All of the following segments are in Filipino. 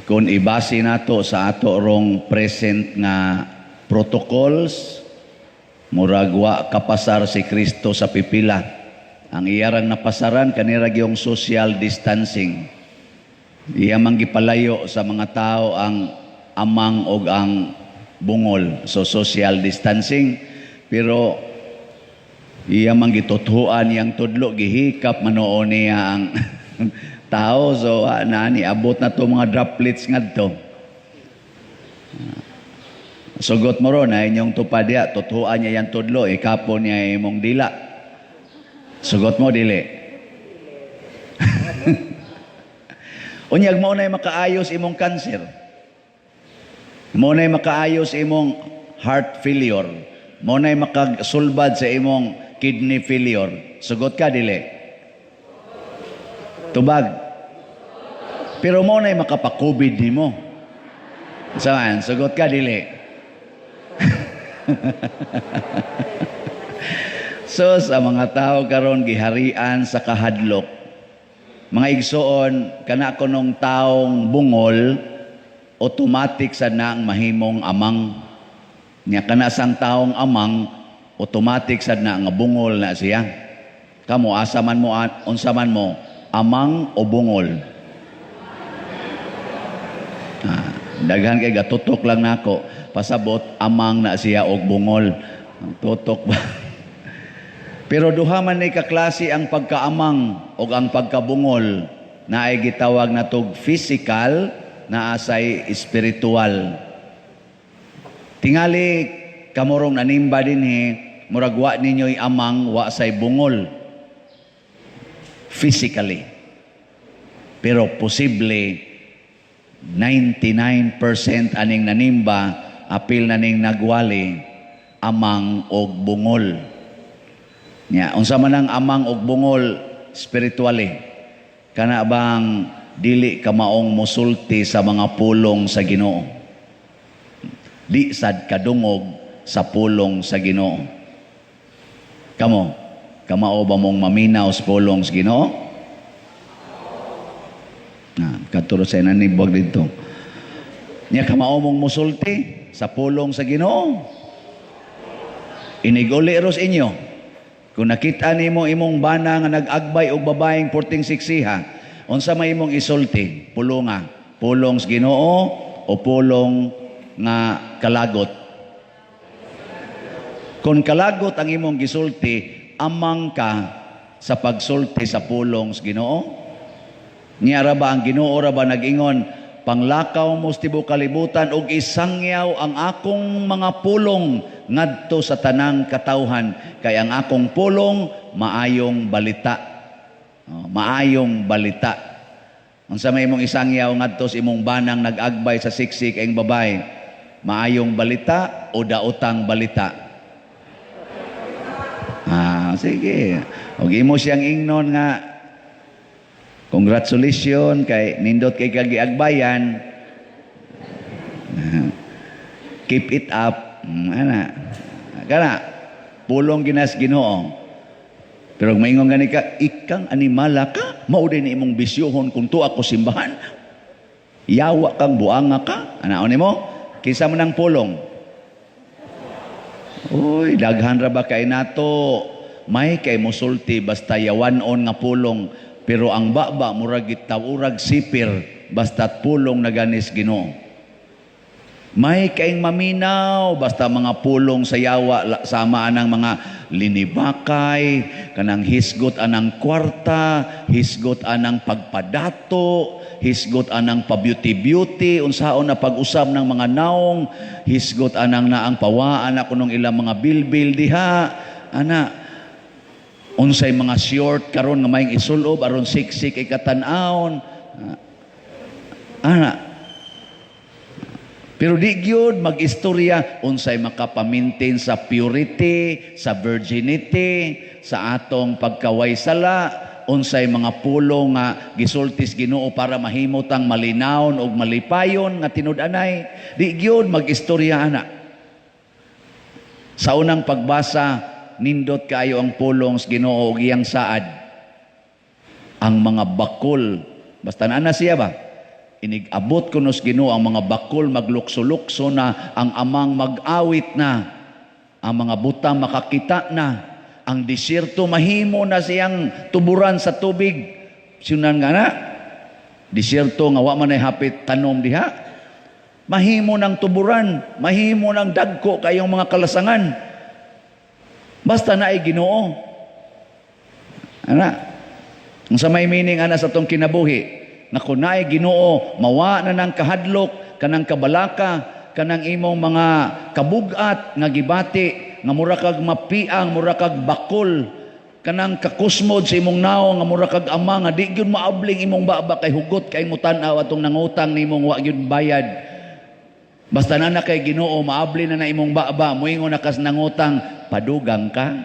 Kung ibase nato sa ato rong present nga protocols, murag wa kapasar si Kristo sa pipila. Ang iyarang napasaran kanira yung social distancing. Iya man gipalayo sa mga tao ang amang og ang bungol. So social distancing, pero iya man gituthuan yang tudlo gihikap manoon niya ang tao. So nani abot na to mga droplets ngadto. Sugot mo ron na inyong tupadya, tuthuan niya yang tudlo, ikapon niya imong dila. Sugot mo dili. Unyag mo na makaayos imong cancer. Mo na makaayos imong heart failure. Mo na makasulbad sa imong kidney failure. Sugot ka dili. Tubag. Pero mo na makapa-COVID nimo. Saan? Sugot ka dili. So sa mga tao karon giharian sa kahadlok. Mga igsoon, kana kunong taong bungol, automatic sa na ang mahimong amang. Nya kana sang taong amang, automatic sa na nga bungol na siya. Kamo asa man mo unsa man mo, amang o bungol? Daghan kay gatutok lang nako, pasabot amang na siya og bungol. Tutok ba? Pero duha man ni kaklase ang pagkaamang o ang pagkabungol na ay gitawag na tog physical na asay spiritual. Tingali kamurong nanimba dinhi, murag wa ninyo'y amang wa say bungol physically. Pero posible 99% aning nanimba apil na ning nagwali amang og bungol. Nya unsa man ang amang og bungol spiritually, kana bang dili ka maong musulti sa mga pulong sa Ginoo, di sad kadungog sa pulong sa Ginoo. Kamao ba mong maminaw sa pulong sa Ginoo? Katuro sa nanibog dito. Nya kamao mong musulti sa pulong sa Ginoo? Iniguli ros inyo. Kung nakita nimo imong bana nga nag-agbay og babaeng porting siksiha, unsa may imong isulti? Pulonga, pulong sa Ginoo o pulong nga kalagot? Kung kalagot ang imong gisulti, amang ka sa pagsulti sa pulong sa Ginoo? Niya ra ba ang Ginoo ra ba nag-ingon, panglakaw mo sa tibuok kalibutan ug isangyaw ang akong mga pulong ngadto sa tanang katawhan, kay ang akong pulong maayong balita. Maayong balita. Unsa may imong isangyaw ngadto sa imong banang nag-agbay sa siksik ang babay, maayong balita o daotang balita? Sige. Og imo siyang ingnon nga congratulations kay nindot kay kagiagbayan. Keep it up. Kana pulong ginas Ginoo. Pero maingon gani ka, ikang animala ka, mao din imong bisyohon kung tuwa ko simbahan. Yawa kang buanga ka. Anaon nimo? Kinsa man ang pulong? Uy, daghan ra ba kay nato? May kay musulti basta yawanon nga pulong, pero ang baba murag gitawurag sipir basta't pulong na ganis Ginoo. May kaing maminaw basta mga pulong sa yawa sama anang mga linibakay, kanang hisgot anang kwarta, hisgot anang pagpadato, hisgot anang pa-beauty-beauty, unsaon na pag-usab ng mga naong, hisgot anang naang pawaan ako nung ilang mga bilbil diha, unsay mga short karon nga mayong isulob aron siksik ikatan-aon. Pero di gyud mag-istorya unsay makapamintain sa purity, sa virginity, sa atong pagkaway sala, unsay mga pulong nga gisultis Ginoo para mahimutang malinawon ug malipayon nga tinud-anay. Di gyud mag-istorya ana. Sa unang pagbasa, nindot kayo ang pulong sa Ginoo ug iyang saad. Ang mga bakol, basta na siya ba? Inigabot ko nos Ginoo ang mga bakol maglukso-lukso na, ang amang mag-awit na, ang mga butang makakita na, ang disyerto mahimo na siyang tuburan sa tubig. Sinunan nga na, disyerto nga wa man ay hapit tanom diha. Mahimo ng tuburan, mahimo ng dagko kayong mga kalasangan. Basta na ay Ginoo. Ana, ang sa may meaning ana sa tong kinabuhi, na kunay Ginoo, mawa na ng kahadlok, kanang kabalaka, kanang imong mga kabugat nga gibati, nga mura kag mapiang, mura kag bakol, kanang kakusmod sa imong naw, nga mura kag ama, nga di gyud maabling imong baba kay hugot kay mutan-aw atong nangutang nimong wa gyud bayad. Basta na kay Ginoo, maabli na imong baba, moingon na kas nangutang, padugang ka.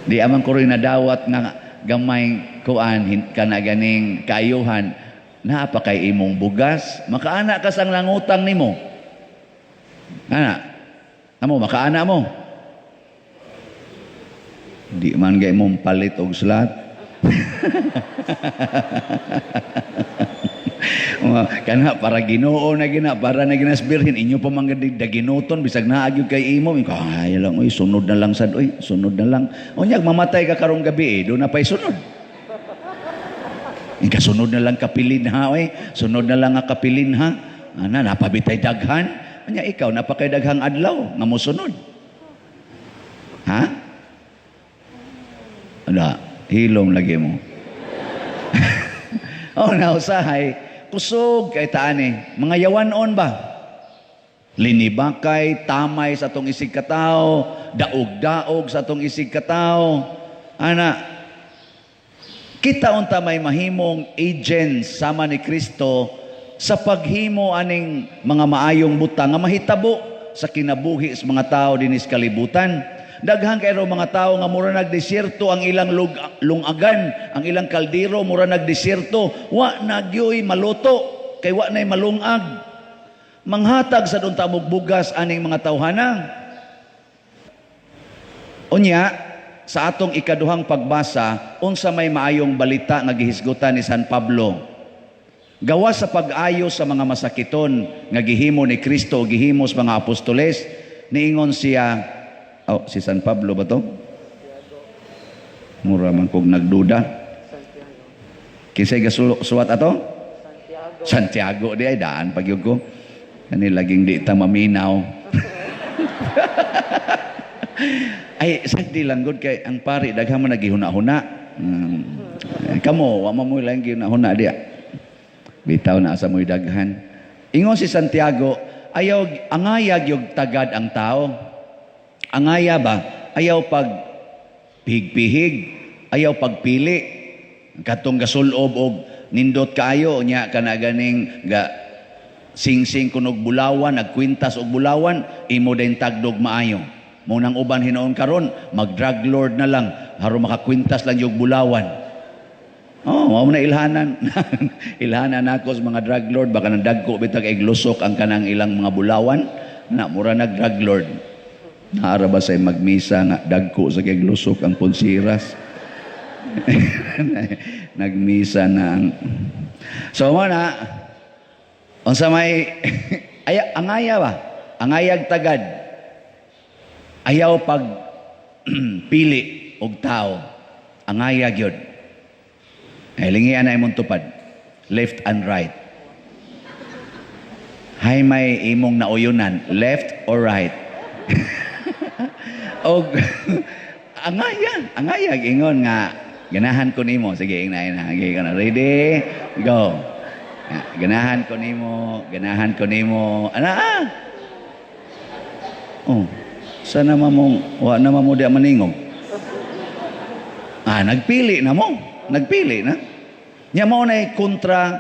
Di amang ko rin nadawat nga gamay kuan kana ganing kaayuhan, naapa kay imong bugas, makaana ka sang langutang nimo. Ana, amo makaana mo. Di man gay mong palit og slat. Kana para Ginoo na gina, para na ginasbirhin inyo pa mga daginuton bisag naagyo kay imo. Ay lang oy, sunod na lang sad oy, sunod na lang. Unyag mamatay ka karong gabi do na pay sunod. Sunod na lang kapilin ha oy, sunod na lang nga kapilin ha. Ana napabitay daghan. Unya ikaw napakay daghang adlaw nga mosunod. Ha? Ada hilom lagi mo. Oh, nausahay, kusog kay taani. Mga yawanon ba? Linibakay, tamay sa atong isig katao, daog-daog sa atong isig katao. Ana, kita unta may mahimong agents sama ni Kristo sa paghimo aning mga maayong butang nga mahitabo sa kinabuhi sa mga tao dinis kalibutan. Daghang kayo mga tao nga mura nagdesyerto ang ilang lungagan, ang ilang kaldero mura nagdesyerto, wa nagyoy maluto, kay wa nay malungag. Manghatag sa dunta bugas aning mga tawhana. Unya, sa atong ikaduhang pagbasa, unsa may maayong balita nga gihisgutan ni San Pablo. Gawas sa pag-ayo sa mga masakiton nga gihimo ni Kristo o gihimo sa mga apostoles, niingon siya, oh, si San Pablo ba to? Mura man kog nagduda. Kinsay gasuwat ato? Santiago di ay daan pagyud ko. Kani laging di ta maminaw. Ay sagdi lang gud kay ang pari daghan man nagihuna-huna. Kamo wa mo lang gihuna-huna dia. Bitaw na asa mo'y daghan. Ingon si Santiago, ayaw angayag yung tagad ang tao. Angaya ba? Ayaw pag pihig-pihig, ayaw pagpili. Katong gasulob og nindot kaayo nya kana ganing ga sing-sing kunog bulawan, nagkwintas og bulawan, imo din tagdog maayo. Munang uban hinoon karon, mag-drug lord na lang, aron makakwintas lang yung bulawan. Oh, mao na ilhanan. Ilhanan nako sa mga drug lord, baka nandagko bitag iglusok ang kanang ilang mga bulawan, na mura nag-drug lord. Naara ba sa'y magmisa nga dagko sa kaglusok ang punsiras? Nagmisa na ang... So muna, unsa may... angaya ba? Angayag tagad. Ayaw pag pili og tao. Angayag yun. Ay, lingian na imong tupad. Left and right. Hay may imong nauyonan. Left or right? Og angayag ingon nga ganahan ko nimo. Sige ingnain na. Okay, ready? Go. Ganahan ko nimo. Ana. Oh. Sana mamong wa na mamo dia maningog. Nagpili na mo. Nagpili na. Nya mao nay kontra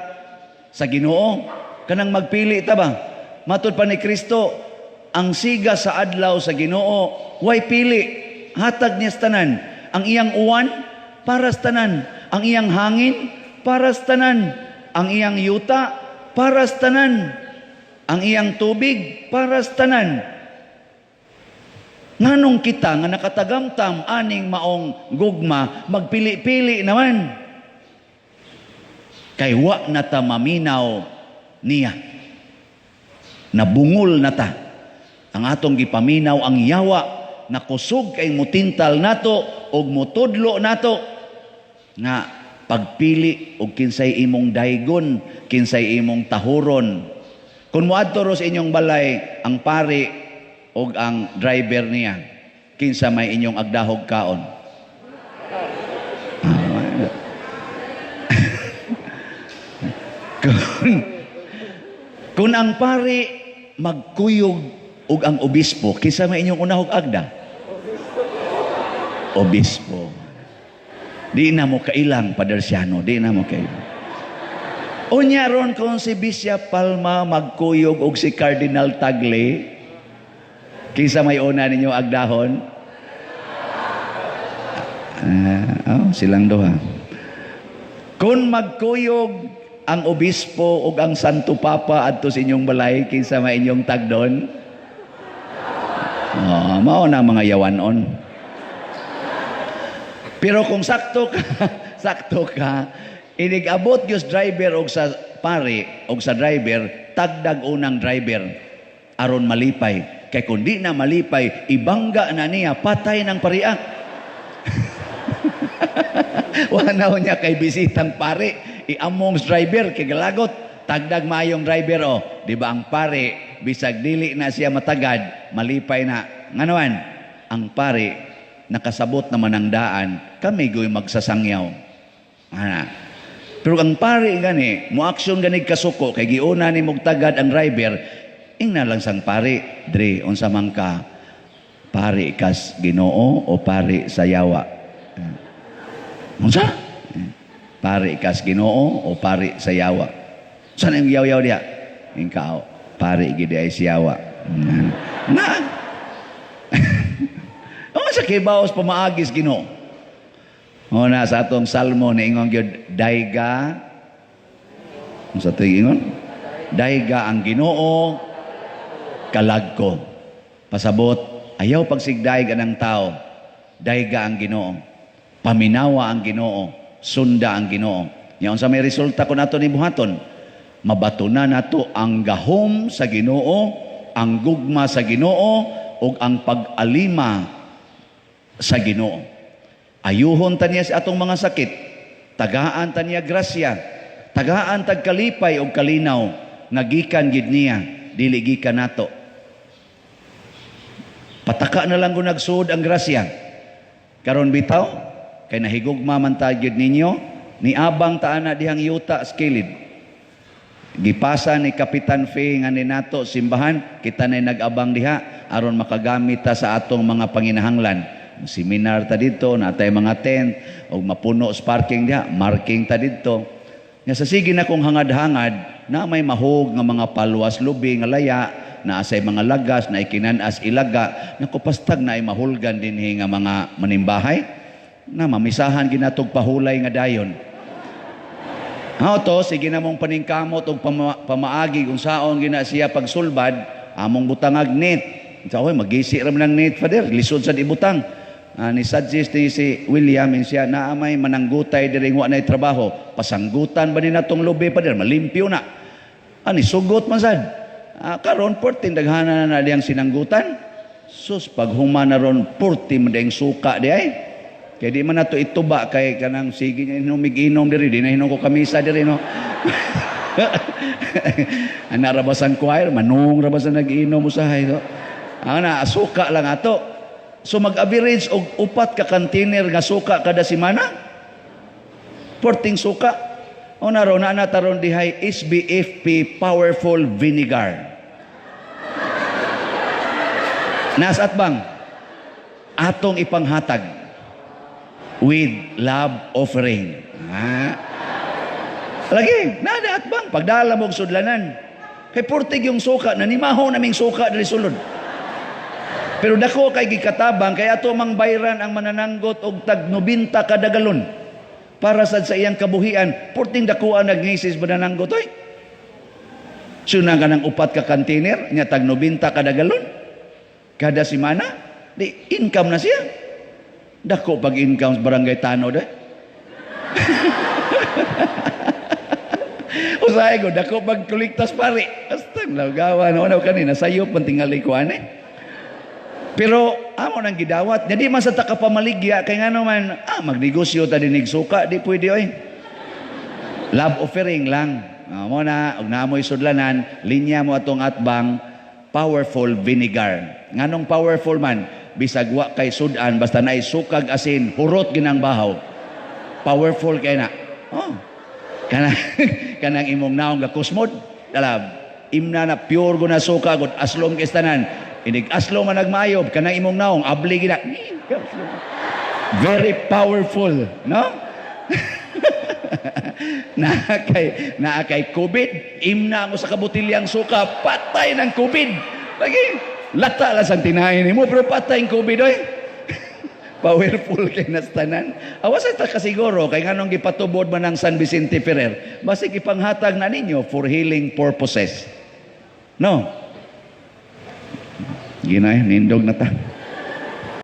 sa Ginoo. Kanang magpili ta ba? Matud pa ni Kristo, ang siga sa adlaw sa Ginoo, way pili, hatag niya tanan. Ang iyang uwan, para sa tanan. Ang iyang hangin, para sa tanan. Ang iyang yuta, para sa tanan. Ang iyang tubig, para sa tanan. Nganong kita nga nakatagamtam aning maong gugma, magpili-pili naman. Kay wa na ta maminaw niya. Nabungol na ta. Ang atong gipaminaw ang yawa na kusog kay mutintal nato og mutudlo nato nga pagpili og kinsay imong daygon, kinsay imong tahuron. Kung moadto ro sa inyong balay ang pari og ang driver niya, kinsa may inyong agdahog kaon? Kung ang pari magkuyog ug ang obispo, kinsa may inyong unahog agda? Obispo. Di na mo kailang, Padre Siano, di na mo kailang. Unya ron kung si Bishop Palma magkuyog og si Cardinal Tagle, kinsa may una ninyo agdahon? Silang duha. Kung magkuyog ang obispo ug ang Santo Papa adto sa inyong balay, kinsa may inyong tagdon? Mao na mga yawanon. Pero kung sakto ka, inigabot gyud driver og sa pare og sa driver, tagdag unang driver aron malipay. Kay kung di na malipay, ibangga na niya, patay ng pariya. Wala na niya kay bisitang pare, iamong driver kay galagot, tagdag maayong driver di ba ang pare bisag dili na siya matagad, malipay na. Nganoan, ang pare nakasabot naman ang daan, kami goy magsasangyaw. Pero ang pare gani, mo aksyon gani kasuko kay giuna ni mugtagad ang driver, ingna lang sang pare, dre unsa man ka, pare kas Ginoo o pare sa yawa? Unsa? Pare kas Ginoo o pare sa yawa? Saan ang yaw-yaw diya? Ingkao, pare gid ay siyawa. Sa kibaos pamaagis Ginoo. Na sa atong salmo na ingon gyud dayga. Unsa to ingon? Dayga ang Ginoo kalagko. Pasabot ayaw pagsigdayga ng tao. Dayga ang Ginoo. Paminawa ang Ginoo, sunda ang Ginoo. Nya unsa may resulta kun ato ni buhaton? Mabatunan nato ang gahom sa Ginoo, ang gugma sa Ginoo ug ang pag-alima sa Ginoo. Ayuhon ta niya sa atong mga sakit, tagaan ta niya grasya, tagaan tag kalipay ug kalinaw nga gikan gid niya, dili gikan nato. Pataka na lang kung nagsuod ang grasya. Karon bitaw kay nahigugma man ta gyud ninyo, niabang ta ana dihang yuta sa kilid. Gipasa ni Kapitan Fe nga ni nato simbahan, kita na nag-abang diha aron makagamit ta sa atong mga panginahanglan. Seminar ta dito, natay mga tent, o mapuno sa parking diha, marking ta dito. Nga sa sige na kong hangad-hangad, na may mahog nga mga palwas lubi nga laya, na asay mga lagas, na ikinanas ilaga, na kupastag na ay mahulgan din nga mga manimbahay, na mamisahan ginatog pahulay nga dayon. To, sige na mong paningkamot o pamaagi kung saon gina siya pagsulbad, among butangag net. Sa magisi ram ng net, Father, lisod sa ibutang. Ni suggest ni si William siya na may mananggutay diring wa nay trabaho, pasanggutan ba ni natong lubi pa der malimpyo na ani sugot man sad karon 14 daghana na diyang sinanggutan sus paghuma na ron 40 madeng suka di ay kay di man nato ituba kay kanang sige nya inom diri di na hinom ko kamisa diri no. Ana rabasan choir manung rabasan nag-inom usahay to ana suka lang ato. So mag-average og 4 ka container nga suka kada semana. 14 suka. O naron na taron dihay SBFP Powerful Vinegar. Nasat bang atong ipanghatag with love offering. Lagi, nada at bang pagdala mo og sudlanan. Kay 40 yung suka nanimaho naming suka diri sulod. Pero dako kay gikatabang kay ato mang bayran ang manananggot og tag 90 kada galon para sa iyang kabuhian. Porting dakuan nagnisis manananggot oy. Suna ka ng 4 ka container nya tag 90 kada galon kada semana. Di income na siya. Dako pag income sa barangay Tanod Usahay ko, dako magkuliktas pare. Basta lagawan, ano kanina, sayo pantingali ko, Pero, amo nang gidawat. Jadi, man sa takapamaligya, kay nga naman, magnegosyo ta dinig suka, di pwede, oy. Love offering lang. Mo na, og naamoy sudlanan, linya mo atong atbang, powerful vinegar. Nganong powerful man, bisag wa kay sudan, basta na sukag asin, hurot ginang bahaw. Powerful kay na. Oh. Kanang imong naong gakusmod, dalab. Imna na pure go na suka, good aslom kay tanan. Inig aslom man nagmayob, kanang imong naong, abli gina. Very powerful, no? na kay COVID, imna mo sa kabutilyang suka, patay ng COVID. Lagi, lata lang sang tinahin mo, pero patay ng COVID, oy. Powerful kay nastanan. Awas ta kasiguro, kay nganong gipatubod man ng San Vicente Ferrer, basig ipanghatag na ninyo for healing purposes. No? Ginay, nindog na ta.